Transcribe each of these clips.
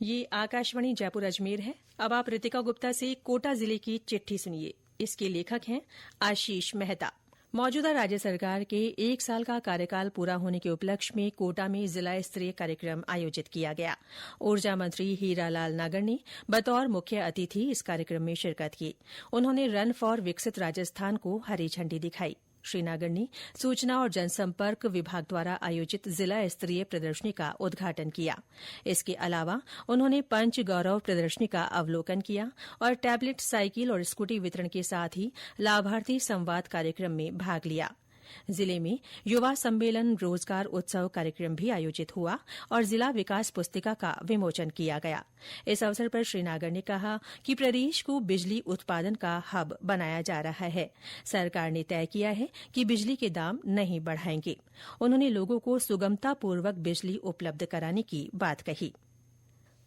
ये आकाशवाणी जयपुर अजमेर है। अब आप रितिका गुप्ता से कोटा जिले की चिट्ठी सुनिए। इसके लेखक हैं आशीष मेहता। मौजूदा राज्य सरकार के 1 साल का कार्यकाल पूरा होने के उपलक्ष्य में कोटा में जिला स्तरीय कार्यक्रम आयोजित किया गया। ऊर्जा मंत्री हीरालाल नागर ने बतौर मुख्य अतिथि इस कार्यक्रम में शिरकत की। उन्होंने रन फॉर विकसित राजस्थान को हरी झंडी दिखाई। श्री नागर ने सूचना और जनसंपर्क विभाग द्वारा आयोजित जिला स्तरीय प्रदर्शनी का उद्घाटन किया। इसके अलावा उन्होंने पंच गौरव प्रदर्शनी का अवलोकन किया और टैबलेट, साइकिल और स्कूटी वितरण के साथ ही लाभार्थी संवाद कार्यक्रम में भाग लिया। जिले में युवा सम्मेलन रोजगार उत्सव कार्यक्रम भी आयोजित हुआ और जिला विकास पुस्तिका का विमोचन किया गया। इस अवसर पर श्री नागर ने कहा कि प्रदेश को बिजली उत्पादन का हब बनाया जा रहा है। सरकार ने तय किया है कि बिजली के दाम नहीं बढ़ाएंगे। उन्होंने लोगों को सुगमतापूर्वक बिजली उपलब्ध कराने की बात कही।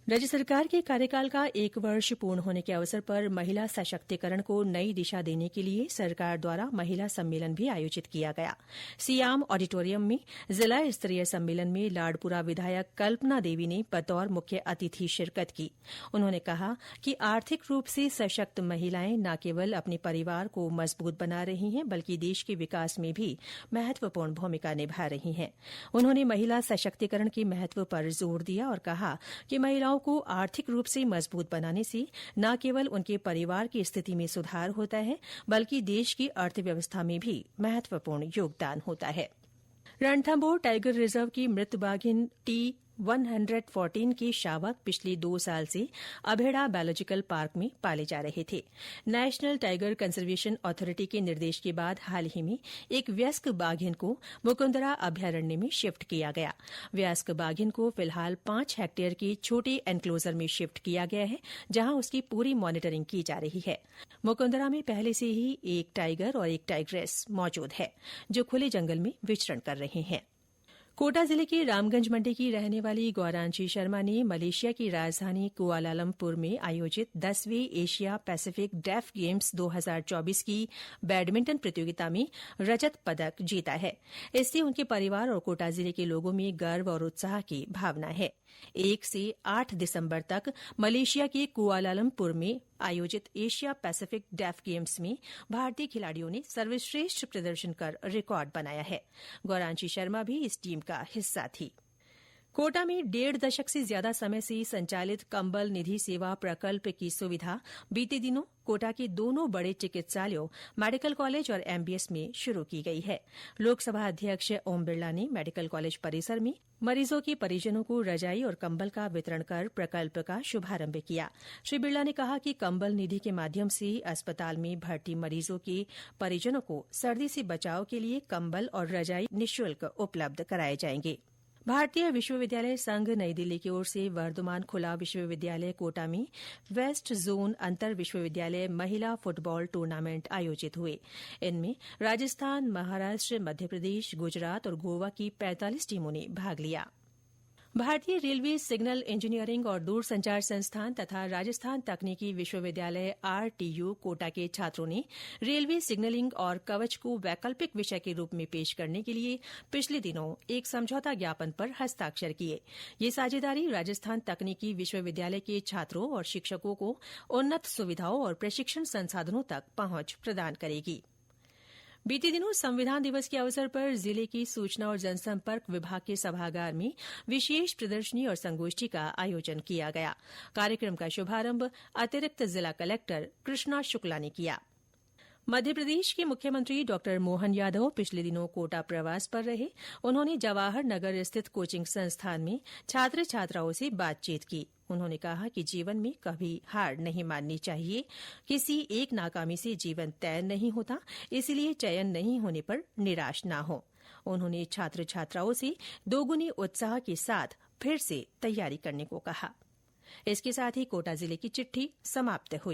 राज्य सरकार के कार्यकाल का 1 वर्ष पूर्ण होने के अवसर पर महिला सशक्तिकरण को नई दिशा देने के लिए सरकार द्वारा महिला सम्मेलन भी आयोजित किया गया। सियाम ऑडिटोरियम में जिला स्तरीय सम्मेलन में लाडपुरा विधायक कल्पना देवी ने बतौर मुख्य अतिथि शिरकत की। उन्होंने कहा कि आर्थिक रूप से सशक्त महिलाएं न केवल अपने परिवार को मजबूत बना रही हैं, बल्कि देश के विकास में भी महत्वपूर्ण भूमिका निभा रही हैं। उन्होंने महिला सशक्तिकरण के महत्व पर जोर दिया और कहा कि महिलाओं को आर्थिक रूप से मजबूत बनाने से न केवल उनके परिवार की स्थिति में सुधार होता है, बल्कि देश की अर्थव्यवस्था में भी महत्वपूर्ण योगदान होता है। रणथंभौर टाइगर रिजर्व की मृत बाघिन T114 के शावक पिछले 2 साल से अभेड़ा बायोलॉजिकल पार्क में पाले जा रहे थे। नेशनल टाइगर कंजर्वेशन अथॉरिटी के निर्देश के बाद हाल ही में एक वयस्क बाघिन को मुकुंदरा अभ्यारण्य में शिफ्ट किया गया। वयस्क बाघिन को फिलहाल 5 हेक्टेयर के छोटे एनक्लोजर में शिफ्ट किया गया है, जहां उसकी पूरी मॉनिटरिंग की जा रही है। मुकुंदरा में पहले से ही एक टाइगर और एक टाइग्रेस मौजूद है, जो खुले जंगल में विचरण कर रहे हैं। कोटा जिले के रामगंज मंडी की रहने वाली गौरांशी शर्मा ने मलेशिया की राजधानी कुआलालंपुर में आयोजित 10वें एशिया पैसिफिक डेफ गेम्स 2024 की बैडमिंटन प्रतियोगिता में रजत पदक जीता है। इससे उनके परिवार और कोटा जिले के लोगों में गर्व और उत्साह की भावना है। 1 से 8 दिसंबर तक मलेशिया के कुआलालंपुर में आयोजित एशिया पैसिफिक डेफ गेम्स में भारतीय खिलाड़ियों ने सर्वश्रेष्ठ प्रदर्शन कर रिकॉर्ड बनाया है। गौरांशी शर्मा भी इस टीम का हिस्सा थी। कोटा में 1.5 दशक से ज्यादा समय से संचालित कंबल निधि सेवा प्रकल्प की सुविधा बीते दिनों कोटा के दोनों बड़े चिकित्सालयों मेडिकल कॉलेज और एमबीएस में शुरू की गई है। लोकसभा अध्यक्ष ओम बिरला ने मेडिकल कॉलेज परिसर में मरीजों के परिजनों को रजाई और कंबल का वितरण कर प्रकल्प का शुभारंभ किया। श्री बिरला ने कहा कि कंबल निधि के माध्यम से अस्पताल में भर्ती मरीजों के परिजनों को सर्दी से बचाव के लिए कंबल और रजाई निःशुल्क उपलब्ध कराए जाएंगे। भारतीय विश्वविद्यालय संघ नई दिल्ली की ओर से वर्धमान खुला विश्वविद्यालय कोटा में वेस्ट जोन अंतर विश्वविद्यालय महिला फुटबॉल टूर्नामेंट आयोजित हुए। इनमें राजस्थान, महाराष्ट्र, मध्यप्रदेश, गुजरात और गोवा की 45 टीमों ने भाग लिया। भारतीय रेलवे सिग्नल इंजीनियरिंग और दूरसंचार संस्थान तथा राजस्थान तकनीकी विश्वविद्यालय आरटीयू कोटा के छात्रों ने रेलवे सिग्नलिंग और कवच को वैकल्पिक विषय के रूप में पेश करने के लिए पिछले दिनों एक समझौता ज्ञापन पर हस्ताक्षर किए। ये साझेदारी राजस्थान तकनीकी विश्वविद्यालय के छात्रों और शिक्षकों को उन्नत सुविधाओं और प्रशिक्षण संसाधनों तक पहुंच प्रदान करेगी। बीते दिनों संविधान दिवस के अवसर पर जिले की सूचना और जनसंपर्क विभाग के सभागार में विशेष प्रदर्शनी और संगोष्ठी का आयोजन किया गया। कार्यक्रम का शुभारंभ अतिरिक्त जिला कलेक्टर कृष्णा शुक्ला ने किया। मध्यप्रदेश के मुख्यमंत्री डॉ मोहन यादव पिछले दिनों कोटा प्रवास पर रहे। उन्होंने जवाहर नगर स्थित कोचिंग संस्थान में छात्र छात्राओं से बातचीत की। उन्होंने कहा कि जीवन में कभी हार नहीं माननी चाहिए। किसी एक नाकामी से जीवन तय नहीं होता, इसलिए चयन नहीं होने पर निराश न हो। उन्होंने छात्र छात्राओं से दोगुनी उत्साह के साथ फिर से तैयारी करने को कहा। इसके साथ ही कोटा जिले की चिट्ठी समाप्त हुई।